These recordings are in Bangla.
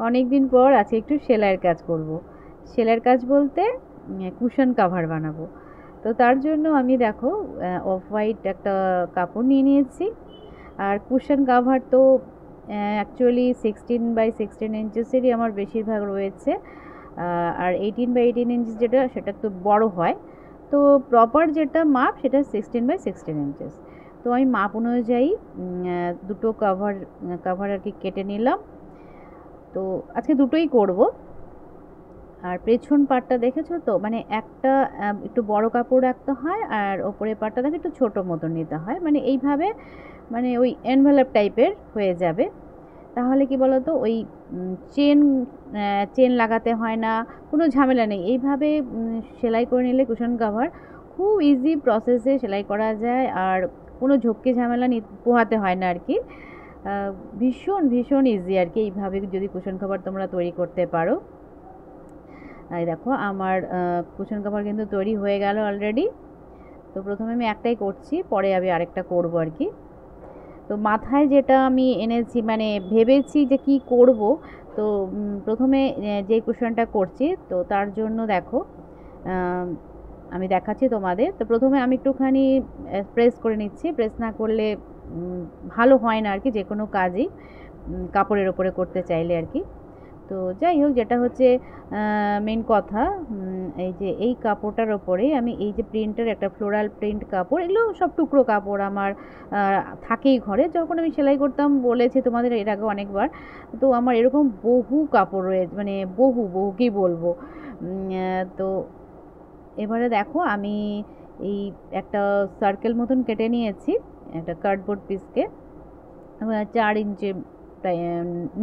অনেক দিন পর আজকে একটু সেলাইয়ের কাজ করব। সেলাইয়ের কাজ বলতে কুশন কাভার বানাবো। তো তার জন্য আমি দেখো অফ হোয়াইট একটা কাপড় নিয়ে নিয়েছি। আর কুশন কাভার তো অ্যাকচুয়ালি 16x16 ইঞ্চেসেরই আমার বেশিরভাগ রয়েছে। আর 18x18 ইঞ্চ যেটা সেটা তো বড় হয়। তো প্রপার যেটা মাপ সেটা 16x16 ইঞ্চেস। তো আমি মাপ অনুযায়ী দুটো কাভার আর কি কেটে নিলাম। তো আজকে দুটোই করব। আর পেছন পাটটা দেখেছো তো, মানে একটা একটু বড় কাপড় রাখতে হয় আর ওপরের পাটটা দেখে একটু ছোট মতো নিতে হয়, মানে এইভাবে, মানে ওই এনভেলপ টাইপের হয়ে যাবে। তাহলে কি বলতো, ওই চেন চেন লাগাতে হয় না, কোনো ঝামেলা নেই। এইভাবে সেলাই করে নিলে কুশন কাভার খুব ইজি প্রসেসে সেলাই করা যায়, আর কোনো ঝক্কি ঝামেলা পোহাতে হয় না আর কি। ভীষণ ভীষণ ইজি আর কি, এইভাবে যদি কুশন কাভার তোমরা তৈরি করতে পারো। এই দেখো আমার কুশন কাভার কিন্তু তৈরি হয়ে গেল অলরেডি। তো প্রথমে আমি একটাই করছি, পরে আমি আরেকটা করব আর কি। তো মাথায় যেটা আমি এনেছি, মানে ভেবেছি যে কি করব। তো প্রথমে যে কুশনটা করছি, তো তার জন্য দেখো আমি দেখাচ্ছি তোমাদের। তো প্রথমে আমি একটুখানি প্রেস করে নিচ্ছি। প্রেস না করলে ভালো হয় না আর কি, যে কোনো কাজই কাপড়ের ওপরে করতে চাইলে আর কি। তো যাই হোক, যেটা হচ্ছে মেন কথা, এই যে এই কাপড়টার ওপরে আমি এই যে প্রিন্টের একটা ফ্লোরাল প্রিন্ট কাপড়, এগুলো সব টুকরো কাপড় আমার থাকেই ঘরে। যখন আমি সেলাই করতাম, বলেছি তোমাদের এর আগে অনেকবার, তো আমার এরকম বহু কাপড় রয়েছে, মানে বহু বহু কি বলবো। তো এবারে দেখো আমি এই একটা সার্কেল মতন কেটে নিয়েছি, একটা কার্ডবোর্ড পিসকে 4 ইঞ্চি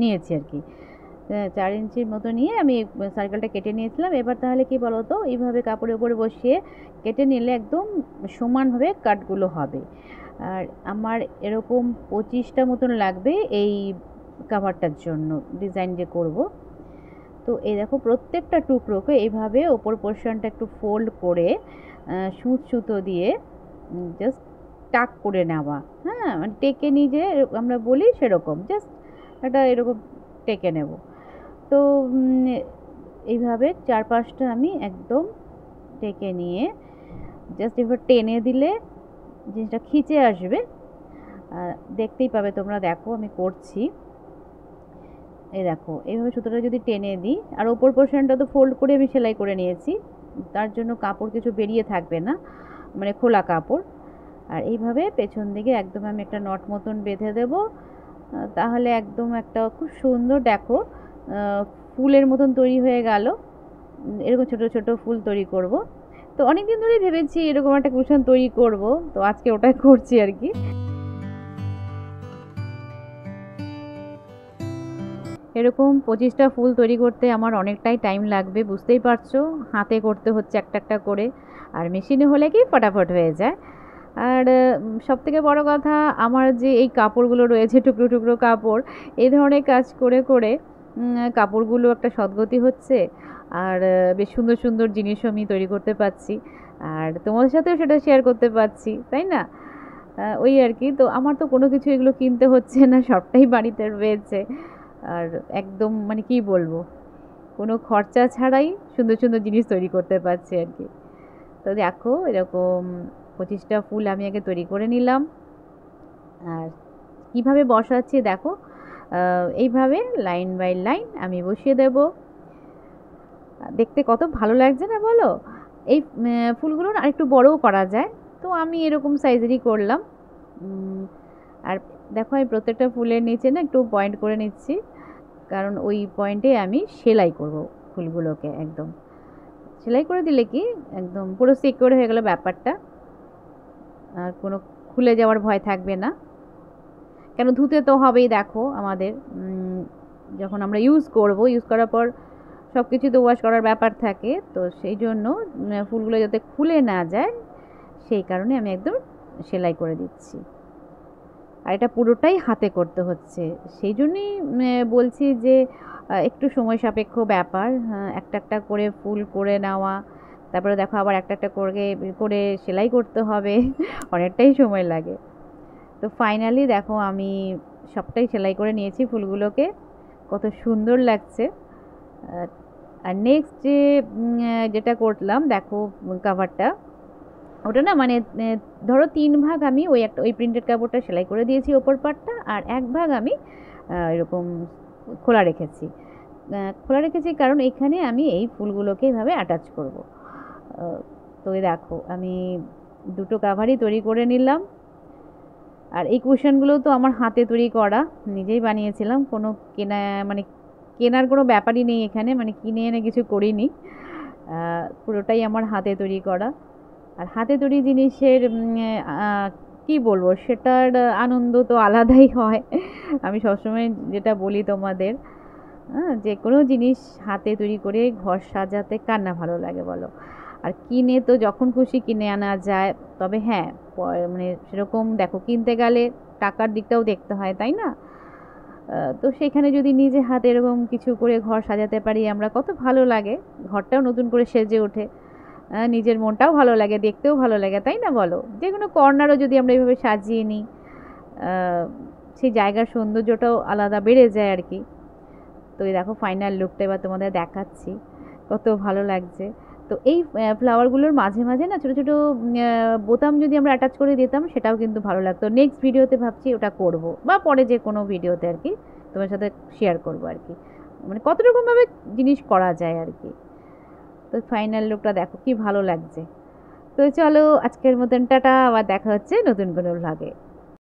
নিয়েছি আর কি। 4 ইঞ্চির মতো নিয়ে আমি সার্কেলটা কেটে নিয়েছিলাম। এবার তাহলে কি বলতো, এইভাবে কাপড়ের উপরে বসিয়ে কেটে নিলে একদম সমানভাবে কাটগুলো হবে। আর আমার এরকম 25টা মতন লাগবে এই কাভারটার জন্য, ডিজাইন যে করব। তো এই দেখো প্রত্যেকটা টুকরোকে এইভাবে ওপর পোর্শনটা একটু ফোল্ড করে সুঁচ সুতো দিয়ে জাস্ট টাক করে নেওয়া। হ্যাঁ, মানে টেকে নিয়ে যে আমরা বলি সেরকম, জাস্ট একটা এরকম টেকে নেব। তো এইভাবে 4-5টা আমি একদম টেকে নিয়ে জাস্ট এবার টেনে দিলে জিনিসটা খিচে আসবে। দেখতেই পাবে তোমরা, দেখো আমি করছি। এই দেখো এইভাবে সুতোটা যদি টেনে দিই, আর ওপর পোর্শনটা তো ফোল্ড করে আমি সেলাই করে নিয়েছি, তার জন্য কাপড় কিছু বেরিয়ে থাকবে না, মানে খোলা কাপড়। আর এইভাবে পেছন দিকে একদম আমি একটা নট মতন বেঁধে দেব। তাহলে একদম একটা খুব সুন্দর, দেখো ফুলের মতন তৈরি হয়ে গেল। এরকম ছোট ছোট ফুল তৈরি করব। তো অনেক দিন ধরেই ভেবেছি এরকম একটা কুশন তৈরি করব, তো আজকে ওটাই করছি আর কি। এরকম 25টা ফুল তৈরি করতে আমার অনেকটাই টাইম লাগবে, বুঝতেই পারছো। হাতে করতে হচ্ছে একটা একটা করে, আর মেশিনে হলে কি ফটাফট হয়ে যায়। আর সবথেকে বড় কথা, আমার যে এই কাপড়গুলো রয়েছে, টুকরো টুকরো কাপড়, এই ধরনের কাজ করে করে কাপড়গুলো একটা সদ্গতি হচ্ছে। আর বেশ সুন্দর সুন্দর জিনিসও আমি তৈরি করতে পারছি, আর তোমাদের সাথেও সেটা শেয়ার করতে পারছি, তাই না? ওই আর কি। তো আমার তো কোনো কিছু এগুলো কিনতে হচ্ছে না, সবটাই বাড়িতে রয়েছে। আর একদম মানে কি বলবো, কোনো খরচা ছাড়াই সুন্দর সুন্দর জিনিস তৈরি করতে পারছি আর কি। তো দেখো এরকম 25টা ফুল আমি আগে তৈরি করে নিলাম। আর কিভাবে বসাচ্ছি দেখো, এইভাবে লাইন বাই লাইন আমি বসিয়ে দেব। দেখতে কত ভালো লাগছে না বলো? এই ফুলগুলো না আরেকটু বড়ও করা যায়, তো আমি এরকম সাইজেরই করলাম। আর দেখো আমি প্রত্যেকটা ফুলের নিচে না একটু পয়েন্ট করে নিচ্ছি, কারণ ওই পয়েন্টে আমি সেলাই করব ফুলগুলোকে। একদম সেলাই করে দিলে কি একদম পুরো সিকিউর হয়ে গেল ব্যাপারটা, আর কোনো খুলে যাওয়ার ভয় থাকবে না। কেন, ধুতে তো হবেই দেখো আমাদের, যখন আমরা ইউজ করব, ইউজ করার পর সব কিছু তো ওয়াশ করার ব্যাপার থাকে। তো সেই জন্য ফুলগুলো যাতে খুলে না যায়, সেই কারণে আমি একদম সেলাই করে দিচ্ছি। আর এটা পুরোটাই হাতে করতে হচ্ছে, সেই জন্যই বলছি যে একটু সময় সাপেক্ষ ব্যাপার। একটা একটা করে ফুল করে নেওয়া, তারপরে দেখো আবার একটা একটা করে করে সেলাই করতে হবে অনেকটাই সময় লাগে। তো ফাইনালি দেখো আমি সবটাই সেলাই করে নিয়েছি ফুলগুলোকে, কত সুন্দর লাগছে। আর নেক্সট যেটা করলাম দেখো কাভারটা, ওটা না মানে ধরো 3 ভাগ আমি ওই প্রিন্টেড কাপড়টা সেলাই করে দিয়েছি ওপর পাটটা, আর 1 ভাগ আমি এরকম খোলা রেখেছি। খোলা রেখেছি কারণ এখানে আমি এই ফুলগুলোকে এভাবে অ্যাটাচ করব। তো এই দেখো আমি দুটো কাভারই তৈরি করে নিলাম। আর এই কুশনগুলো তো আমার হাতে তৈরি করা, নিজেই বানিয়েছিলাম, কোনো কেনা মানে কেনার কোনো ব্যাপারই নেই এখানে, মানে কিনে এনে কিছু করিনি, পুরোটাই আমার হাতে তৈরি করা। আর হাতে তৈরি জিনিসের কি বলবো, সেটার আনন্দ তো আলাদাই হয়। আমি সবসময় যেটা বলি তোমাদের, যে কোনো জিনিস হাতে তৈরি করে ঘর সাজাতে কার না ভালো লাগে বলো। আর কিনে তো যখন খুশি কিনে আনা যায়, তবে হ্যাঁ মানে সেরকম দেখো কিনতে গেলে টাকার দিকটাও দেখতে হয়, তাই না? তো সেখানে যদি নিজে হাতে এরকম কিছু করে ঘর সাজাতে পারি আমরা, কত ভালো লাগে, ঘরটাও নতুন করে সেজে ওঠে, নিজের মনটাও ভালো লাগে, দেখতেও ভালো লাগে, তাই না বলো? যে কোনো কর্নারও যদি আমরা এইভাবে সাজিয়ে নিই, সেই জায়গার সৌন্দর্যটাও আলাদা বেড়ে যায় আর কি। তো এই দেখো ফাইনাল লুকটা এবার তোমাদের দেখাচ্ছি, কত ভালো লাগছে। তো এই ফ্লাওয়ারগুলোর মাঝে মাঝে না ছোটো ছোটো বোতাম যদি আমরা অ্যাটাচ করে দিতাম, সেটাও কিন্তু ভালো লাগতো। নেক্সট ভিডিওতে ভাবছি ওটা করব, বা পরে যে কোনো ভিডিওতে আর কি তোমার সাথে শেয়ার করবো আর কি, মানে কত রকমভাবে জিনিস করা যায় আর কি। তো ফাইনাল লুকটা দেখো কি ভালো লাগছে। তো চলো আজকের মতন টাটা, আবার দেখা হচ্ছে নতুন কোনো ভ্লগে।